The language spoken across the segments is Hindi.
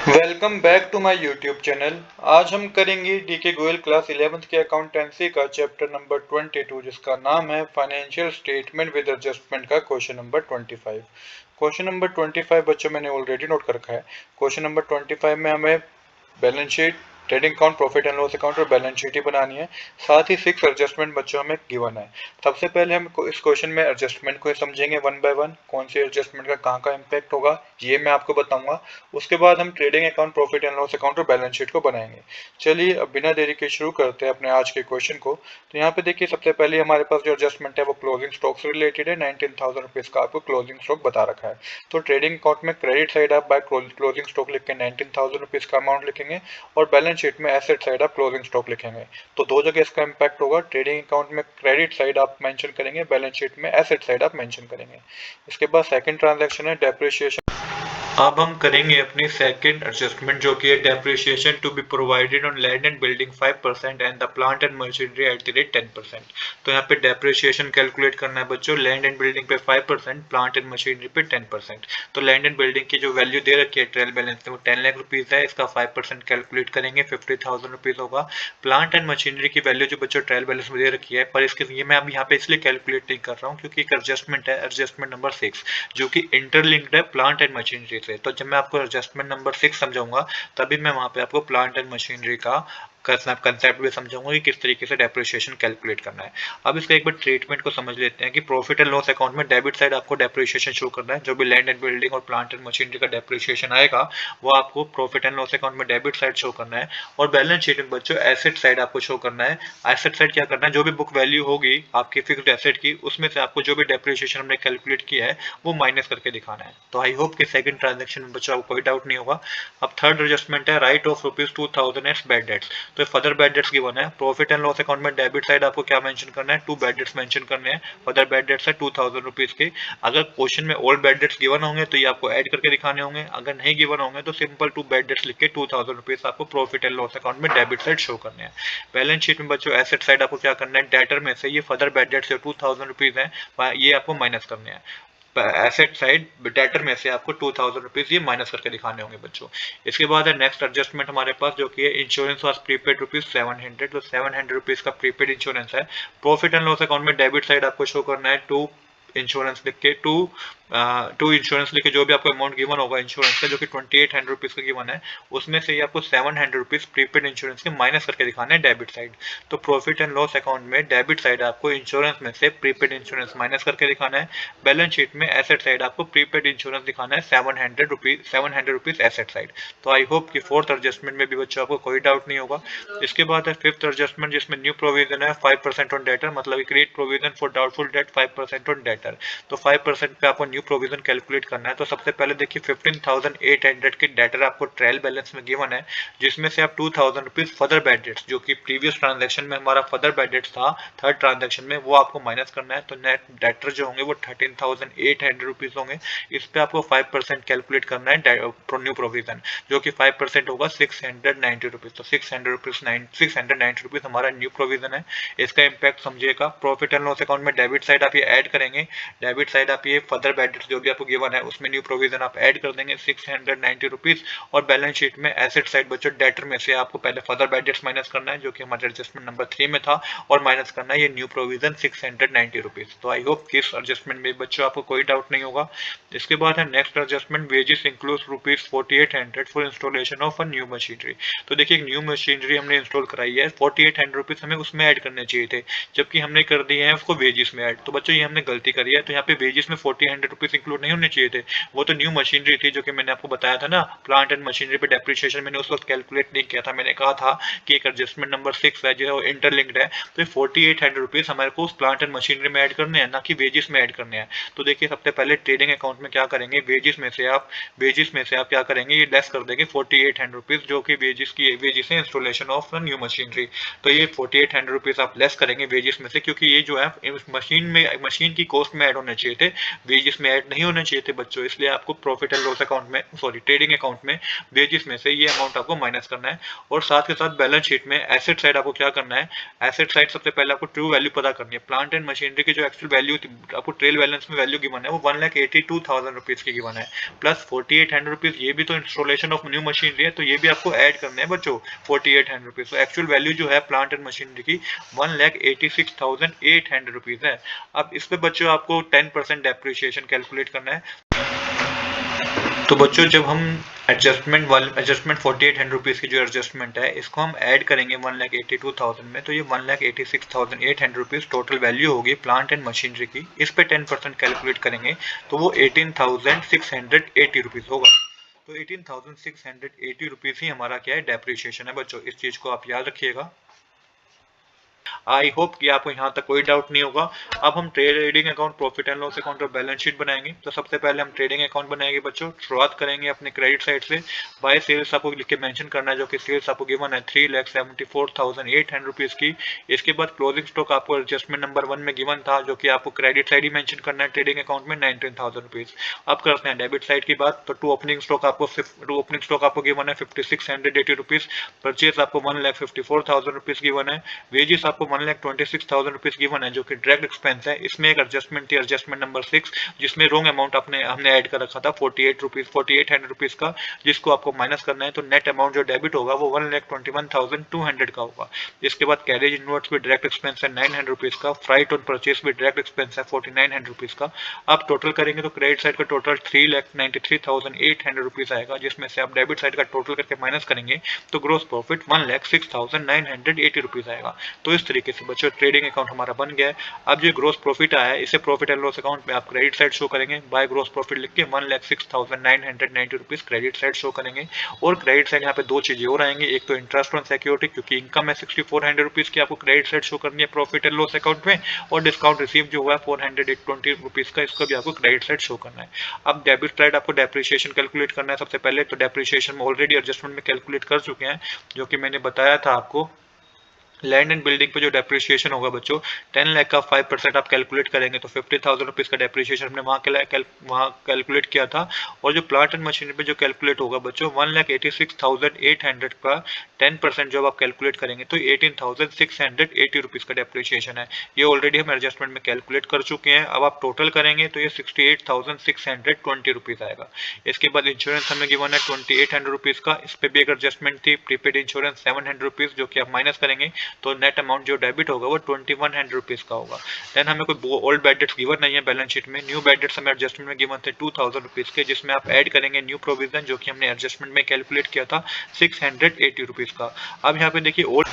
Welcome back to my YouTube channel. आज हम करेंगे डीके गोयल क्लास 11th के अकाउंटेंसी का चैप्टर नंबर 22 जिसका नाम है फाइनेंशियल स्टेटमेंट विद एडजस्टमेंट का क्वेश्चन नंबर 25। क्वेश्चन नंबर 25 बच्चों मैंने ऑलरेडी नोट कर रखा है। क्वेश्चन नंबर 25 में हमें balance sheet, trading account, profit and loss account और बैलेंस शीट ही बनानी है। साथ ही 6 एडजस्टमेंट बच्चों हमें गिवन है। सबसे पहले हम इस क्वेश्चन में एडजस्टमेंट को समझेंगे वन बाय वन, कौन सी एडजस्टमेंट का कहाँ का इम्पैक्ट होगा ये मैं आपको बताऊंगा। उसके बाद हम trading account, profit and loss account और बैलेंस शीट को बनाएंगे। चलिए अब बिना देरी के शुरू करते हैं अपने आज के क्वेश्चन को। तो यहाँ पे देखिए सबसे पहले हमारे पास जो एडजस्टमेंट है वो क्लोजिंग स्टॉक से रिलेटेड है। 19,000 रुपीज का आपको क्लोजिंग स्टॉक बता रखा है। तो ट्रेडिंग अकाउंट में क्रेडिट साइड आप बाय क्लोजिंग स्टॉक लिख के 19,000 रुपीज का अमाउंट लिखेंगे और बैलेंस शीट में एसेट साइड आप क्लोजिंग स्टॉक लिखेंगे। तो दो जगह इसका इंपैक्ट होगा। ट्रेडिंग अकाउंट में क्रेडिट साइड आप मेंशन करेंगे, बैलेंस शीट में एसेट साइड आप मेंशन करेंगे। इसके बाद सेकंड ट्रांजैक्शन है डेप्रिसिएशन। अब हम करेंगे अपनी सेकंड एडजस्टमेंट जो कि है depreciation to be provided on land and building 5% and the plant and machinery at the rate 10%। तो यहाँ पे डेप्रिसिएशन कैलकुलेट करना है बच्चों। लैंड एंड बिल्डिंग पे 5%, प्लांट एंड मशीनरी पे 10%। तो लैंड एंड बिल्डिंग की जो वैल्यू दे रखी है ट्रायल बैलेंस में वो 10 लाख रुपीज है। इसका 5% कैलकुलेट करेंगे 50,000 रुपीज होगा। प्लांट एंड मशीनरी की वैल्यू जो बच्चों ट्रायल बैलेंस में दे रखी है, पर इसके ये मैं अब यहाँ पे इसलिए कैलकुलेट नहीं कर रहा हूँ क्योंकि एक एडजस्टमेंट है, एडजस्टमेंट नंबर 6, जो कि इंटरलिंक्ड है प्लांट एंड मशीनरी से। तो जब मैं आपको एडजस्टमेंट नंबर 6 समझाऊंगा तभी मैं वहां पे आपको प्लांट एंड मशीनरी का कंसेप्ट भी समझाऊंगा कि किस तरीके से डेप्रिसिएशन कैलकुलेट करना है। अब इसका एक बार ट्रीटमेंट को समझ लेते हैं कि प्रॉफिट एंड लॉस अकाउंट में डेबिट साइड आपको डेप्रिसिएशन शो करना है। जो भी लैंड एंड बिल्डिंग और प्लांट एंड मशीनरी का डेप्रिसिएशन आएगा वो आपको प्रॉफिट एंड लॉस अकाउंट में डेबिट साइड शो करना है। और बैलेंस शीट में बच्चों एसेट साइड आपको शो करना है। एसेट साइड क्या करना है, जो भी बुक वैल्यू होगी आपकी फिक्स्ड एसेट की उसमें से आपको जो भी डेप्रिसिएशन हमने कैलकुलेट किया है वो माइनस करके दिखाना है। तो आई होप कि सेकंड ट्रांजैक्शन में बच्चों आपको कोई डाउट नहीं होगा। अब थर्ड एडजस्टमेंट है write off ₹2,000 as bad debts. तो फर्दर बैड डेट्स गिवन है। प्रॉफिट एंड लॉस अकाउंट में डेबिट साइड आपको क्या मेंशन करना है, 2 बैड डेट्स मेंशन करने हैं। फर्दर बैड डेट्स है 2,000 रुपीज के। अगर क्वेश्चन में ऑल बैड डेट्स गिवन होंगे तो ये आपको ऐड करके दिखाने होंगे। अगर नहीं गिवन होंगे तो सिंपल 2 बैड डेट्स लिख के 2,000 रुपीज आपको प्रॉफिट एंड लॉस अकाउंट में डेबिट साइड शो करने हैं। बैलेंस शीट में बच्चों एसेट साइड आपको क्या करना है, डेटर में से ये फर्दर बैड डेट्स जो 2,000 रुपीज है ये आपको माइनस करने हैं। एसेट साइड डेटर में से आपको 2,000 रुपीज ये माइनस करके दिखाने होंगे बच्चों। इसके बाद है नेक्स्ट एडजस्टमेंट हमारे पास जो कि है इंश्योरेंस वाज प्रीपेड ₹700। तो 700 रुपीज का प्रीपेड इंश्योरेंस है। प्रॉफिट एंड लॉस अकाउंट में डेबिट साइड आपको शो करना है टू इंश्योरेंस लिख के टू इंश्योरेंस लिख के जो भी आपको अमाउंट गिवन होगा इंश्योरेंस का जो कि 2,800 रुपीज का गिवन है उसमें से आपको 700 रुपीज प्रीपेड इंश्योरेंस के माइनस करके दिखाना है डेबिट साइड। तो प्रॉफिट एंड लॉस अकाउंट में डेबिट साइड आपको इंश्योरेंस में से प्रीपेड इंश्योरेंस माइनस करके दिखाना है। बैलेंस शीट में एसेट साइड आपको प्रीपेड इंश्योरेंस दिखाना है 700 रुपीज एसेट साइड। तो आई होप कि फोर्थ एडजस्टमेंट में भी बच्चों आपको कोई डाउट नहीं होगा। इसके बाद है फिफ्थ एडजस्टमेंट जिसमें न्यू प्रोविजन है 5% ऑन डेटर, मतलब create provision for doubtful debt 5% on debtor. तो 5% पे आपको न्यू प्रोविजन कैलकुलेट करना है। तो सबसे पहले देखिए 15,800 के डेटर आपको ट्रायल बैलेंस में गिवन है जिसमें से आप 2,000 रुपीज फर्दर बैड डेट्स जो कि प्रीवियस ट्रांजैक्शन में हमारा फर्दर बैड डेट्स था थर्ड ट्रांजैक्शन में वो आपको माइनस करना है। तो नेट डेटर जो होंगे वो 13,800 रुपीज होंगे। इस पे आपको 5% कैलकुलेट करना है न्यू प्रोविजन जो कि 5% होगा 690 रुपीज। तो 690 रुपीज हमारा न्यू प्रोविजन है। इसका इम्पैक्ट समझिएगा। प्रॉफिट एंड लॉस अकाउंट में डेबिट साइड आप ये ऐड करेंगे, डेबिट साइड आप ये फर्दर बैड डेट्स जो भी आपको गिवन है उसमें न्यू प्रोविजन आप ऐड कर देंगे 690 रुपीज। और बैलेंस शीट में एसेट साइड बच्चों डेटर में से आपको पहले फर्दर बैड डेट्स माइनस करना है जो कि हमारे एडजस्टमेंट नंबर 3 में था और माइनस करना है ये न्यू प्रोविजन 690 रुपीज। तो आई होप कि इस एडजस्टमेंट में बच्चों आपको कोई डाउट नहीं होगा। इसके बाद है next adjustment wages include ₹4800 for installation of a new machinery. तो देखिए एक न्यू मशीनरी हमने इंस्टॉल कराई है, 4800 रुपीज हमें उसमें ऐड करने चाहिए थे जबकि हमने कर दिए हैं उसको वेजेस में ऐड। तो बच्चों ये हमने गलती करी है। तो यहाँ पे वेजेस में 4000 रुपीज इंक्लूड नहीं होने चाहिए थे, वो तो न्यू मशीनरी थी जो कि मैंने आपको बताया था ना। प्लांट एंड मशीनरी पे डेप्रिसिएशन मैंने उस वक्त कैलकुलेट नहीं किया था। मैंने कहा था कि एक एडजस्टमेंट नंबर 6 है जो इंटरलिंक्ड है। तो 4800 रुपीज हमारे को उस प्लांट एंड मशीनरी में ऐड करने हैं ना कि वेजेस में ऐड करने हैं। तो देखिए सबसे पहले ट्रेडिंग अकाउंट में क्या करेंगे, वेजेस में से आप क्या करेंगे ये लेस कर देंगे 4800 रुपीज जो कि वेजेस है इंस्टॉलेशन ऑफ न्यू मशीनरी। तो ये 4800 रुपीज आप लेस करेंगे वेजेस में से क्योंकि ये जो है मशीन की कॉस्ट कोस्ट में ऐड होने चाहिए थे, वेजेस में ऐड नहीं होने चाहिए थे बच्चों, इसलिए आपको प्रॉफिट एंड लॉस अकाउंट में ट्रेडिंग अकाउंट में वेजेस में से ये अमाउंट आपको माइनस करना है। और साथ के साथ बैलेंस शीट में एसेट साइड आपको क्या करना है, एसेट साइड सबसे पहले आपको ट्रू वैल्यू पता करनी है। प्लांट एंड मशीनरी की जो एक्चुअल वैल्यू आपको ट्रेल बैलेंस में वैल्यू गिवन है वो 1,82,000 रुपीज की गिवन है, प्लस 4,800 रुपीज ये भी तो इंस्टॉलेशन ऑफ न्यू मशीनरी है, तो ये भी आपको ऐड करना है बच्चों 4,800 रुपीज। तो एक्चुअल वैल्यू जो है प्लांट एंड मशीनरी की 1,86,800 रुपीज है। अब इस पे बच्चों आपको 10% डेप्रिसिएशन कैलकुलेट करना है। तो बच्चों जब हम एडजस्टमेंट 4,800 रुपीज की जो एडजस्टमेंट है इसको हम ऐड करेंगे 1,82,000 में, तो ये 1,86,800 रुपीज टोटल वैल्यू होगी प्लांट एंड मशीनरी की। इस पे 10% कैलकुलेट करेंगे तो वो 18,680 रुपीज होगा। तो 18,680 रुपीज ही हमारा क्या है, डेप्रिसिएशन है बच्चों। इस चीज को आप याद रखिएगा। आई होप कि आपको यहाँ तक कोई डाउट नहीं होगा। अब हम trading account, profit and loss account और बैलेंस शीट बनाएंगे। तो सबसे पहले हम ट्रेडिंग अकाउंट बनाएंगे बच्चों। शुरुआत करेंगे अपने क्रेडिट साइड से। बाय सेल्स आपको लिख के मेंशन करना है, जो कि सेल्स आपको गिवन है 3,74,800 रुपीज की। इसके बाद क्लोजिंग स्टॉक आपको एडजस्टमेंट नंबर 1 में गिवन था, जो कि आपको क्रेडिट साइड ही मेंशन करना है ट्रेडिंग अकाउंट में 19,000 रुपीज। अब करते हैं डेबिट साइड की बात। तो टू ओपनिंग स्टॉक आपको गिवन है 5,680 रुपीज। परचेज आपको 1,54,000 रुपीज गिवन है। वेजेस आपको 1,26,000 रुपीज गिवन है, जो कि डायरेक्ट एक्सपेंस है। इसमें एक एडजस्टमेंट थी, एडजस्टमेंट नंबर 6, जिसमें रॉन्ग अमाउंट हमने ऐड कर रखा था 4,800 रुपीज का, जिसको आपको माइनस करना है। तो नेट अमाउंट जो डेबिट होगा वो 1,21,200 का होगा। इसके बाद कैरेज इनवर्ट्स भी डायरेक्ट एक्सपेंस है 900 रुपीज का। फ्राइट ऑन परचेज भी डायरेक्ट एक्सपेंस है 4,900 रुपीज का। आप टोटल करेंगे तो क्रेडिट साइड का टोटल 3,93,800 रुपीज आएगा, जिसमें से आप डेबिट साइड का टोटल करके माइनस करेंगे तो ग्रोस प्रॉफिट 1,06,980 रुपीज आएगा। तो इस तरीके से बच्चों ट्रेडिंग अकाउंट हमारा बन गया है। अब जो ग्रोस प्रॉफिट आया है इसे प्रॉफिट एंड लॉस अकाउंट में आप क्रेडिट साइड शो करेंगे। बाय ग्रोस प्रॉफिट लिख के 1,06,990 रुपीज क्रेडिट साइड शो करेंगे। और क्रेडिट साइड यहाँ पे दो चीजें और आएंगी, एक तो इंटरेस्ट ऑन सिक्योरिटी, क्योंकि इनकम है 6,400 रुपीज की, आपको क्रेडिट साइड शो करनी है प्रॉफिट एंड लॉस अकाउंट में। और डिस्काउंट रिसीव जो हुआ है 420 रुपीज का, इसको भी आपको क्रेडिट साइड शो करना है। अब डेबिट साइड आपको डेप्रिसिएशन कैलकुलेट करना है सबसे पहले। तो डेप्रिसिएशन में ऑलरेडी एडजस्टमेंट में कैलकुलेट कर चुके हैं, जो कि मैंने बताया था आपको। लैंड एंड बिल्डिंग पे जो डेप्रिसिएशन होगा बच्चों 10 लाख का 5% आप कैलकुलेट करेंगे तो 50,000 रुपीज का डेप्रिसिएशन हमने वहाँ कैलकुलेट किया था। और जो प्लांट एंड मशीनरी पे जो कैलकुलेट होगा बच्चों 1,86,800 का 10% जब आप कैलकुलेट करेंगे तो 18,680 रुपीज का डेप्रिसिएशन है। ये ऑलरेडी हम एडजस्टमेंट में कैलकुलेट कर चुके हैं। अब आप टोटल करेंगे तो ये 68,620 रुपीज आएगा। इसके बाद इंश्योरेंस हमें गिवन है 2,800 रुपीज का। इस पे भी एक एडजस्टमेंट थी, प्रीपेड इंश्योरेंस 700 रुपीज, जो कि आप माइनस करेंगे तो नेट अमाउंट जो डेबिट होगा वो 2,100 रुपीज का होगा। देन हमें कोई ओल्ड बैड डेट्स गिवन नहीं है बैलेंस शीट में। न्यू बैड डेट्स हमें एडजस्टमेंट में गिवन थे 2,000 रुपीज के, जिसमें आप ऐड करेंगे न्यू प्रोविजन, जो कि हमने एडजस्टमेंट में कैलकुलेट किया था 680 रुपीज का। अब यहाँ पे देखिए ओल्ड,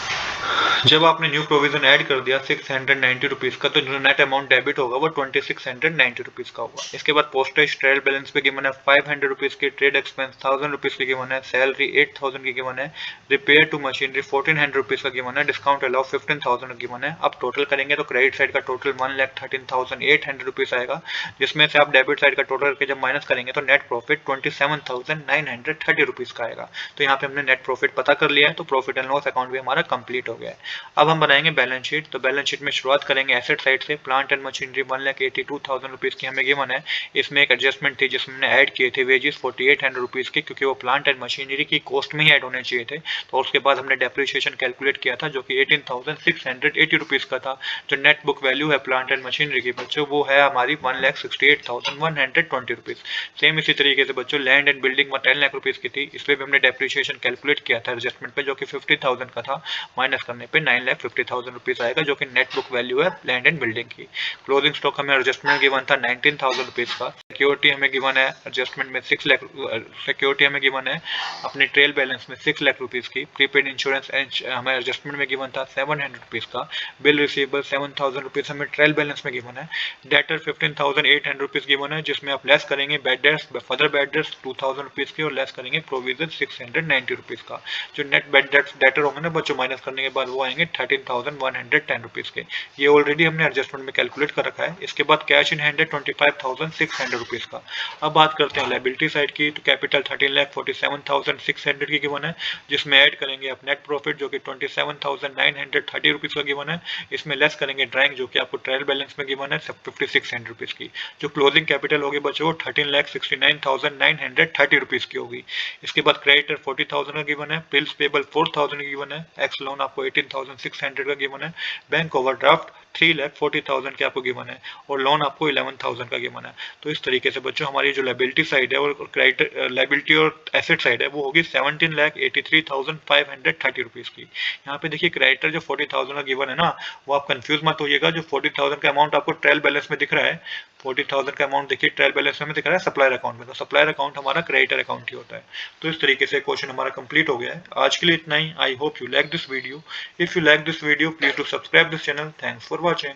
जब आपने न्यू प्रोविजन ऐड कर दिया 690 रुपीज का, तो जो नेट अमाउंट डेबिट होगा वो 2,690 रुपीज का होगा। इसके बाद पोस्टेज ट्रेल बैलेंस पे गिवन है 500 रुपीज की, ट्रेड एक्सपेंस 1,000 रुपीज की गिवन है, सैलरी 8,000 की गिवन है, रिपेयर टू मशीनरी 1,400 रुपीज का गिवन है, डिस्काउंट अलाउ 15,000 गिवन है। अब टोटल करेंगे तो क्रेडिट साइड का टोटल 1,13,800 रुपीज आएगा, जिसमें से आप डेबिट साइड का टोटल करके जब माइनस करेंगे तो नेट प्रॉफिट 27,930 रुपीज का आएगा। तो यहाँ पे हमने नेट प्रॉफिट पता कर लिया है, तो प्रॉफिट एंड लॉस अकाउंट भी हमारा कंप्लीट हो गया है। अब हम बनाएंगे बैलेंस शीट। तो बैलेंस शीट में शुरुआत करेंगे एसेट साइड से। प्लांट एंड मशीनरी 1,82,000 रुपीज की हमें गिवन है। इसमें एक एडजस्टमेंट थी जिसमें हमने ऐड किए थे वेजेस 4,800 रुपीज के, क्योंकि वो प्लांट एंड मशीनरी की कॉस्ट में ही ऐड होने चाहिए थे। तो उसके बाद हमने डेप्रिसिएशन कैलकुलेट किया था, जो कि 18,680 रुपीज का था। जो नेट बुक वैल्यू है प्लांट एंड मशीनरी की बच्चों वो है हमारी 1,68,120 रुपीज। सेम इसी तरीके से बच्चों land and building 10 lakh rupees की थी, इसलिए भी हमने डेप्रिसिएशन कैलकुलेट किया था एडजस्टमेंट पे, जो कि 50,000 का था। माइनस करने पे 9,50,000 रुपीज आएगा, जो कि नेट बुक वैल्यू है लैंड एंड बिल्डिंग की। क्लोजिंग स्टॉक हमें एडजस्टमेंट गिवन था 19,000 रुपीज का। सिक्योरिटी हमें गिवन है एडजस्टमेंट में 6 लाख, सिक्योरिटी हमें गिवन है अपने ट्रेल बैलेंस में 6 लाख रुपीज की। प्रीपेड इंश्योरेंस हमें एडजस्टमेंट में गिवन था 700 रुपीज का। बिल रिसीवेबल 7,000 रुपीज हमें ट्रेल बैलेंस में गिवन है। डेटर 15,800 रुपीज गिवन है, जिसमें आप लेस करेंगे bad debts, further bad dates 2,000 rupees की, और लेस करेंगे प्रोविजन 690 रुपीज का। जो नेट बैड डेट्स डेटर होंगे ना बच्चों माइनस करने के बाद वो आएंगे 13,110 रुपीज के। ये ऑलरेडी हमने एडजस्टमेंट में कैलकुलेट कर रखा है। इसके बाद कैश इन हैंड है 25,600 रुपीज़ का। अब बात करते हैं लायबिलिटी साइड की, तो कैपिटल 13,47,600 की गिवन है, जिसमें ऐड करेंगे आप नेट प्रॉफिट जो कि 27,930 रुपीज़ का गिवन है, इसमें लेस करेंगे ड्राइंग जो कि आपको ट्रायल बैलेंस में गिवन है 5600 रुपीज़ की। जो क्लोजिंग कैपिटल होगी बच्चों वो 13,69,930 रुपीज़ की होगी। इसके बाद क्रेडिटर 40,000 का गिवन है, बिल्स पेबल 4,000 का गिवन है, एक्स लोन आपको 18,600 का गिवन है, बैंक ओवरड्राफ्ट 3,40,000 के आपको गिवन है, और लोन आपको 11,000 का गिवन है। तो इस तरीके से बच्चों हमारी जो लायबिलिटी साइड है और क्रेडिट लायबिलिटी और एसेट साइड है वो होगी 17,83,530 रुपीज़ की। यहाँ पे देखिए क्रेडिटर जो 40,000 का गिवन है ना, वो आप कंफ्यूज मत होइएगा, जो 40,000 का अमाउंट आपको ट्रायल बैलेंस में दिख रहा है, 40,000 का अमाउंट देखिए ट्रायल बैलेंस में दिख रहा है सप्लायर अकाउंट में, तो सप्लायर अकाउंट हमारा क्रेडिटर अकाउंट ही होता है। तो इस तरीके से क्वेश्चन हमारा कंप्लीट हो गया है। आज के लिए इतना ही। I hope you like this video. If you like this video please do subscribe this channel. Thanks for watching.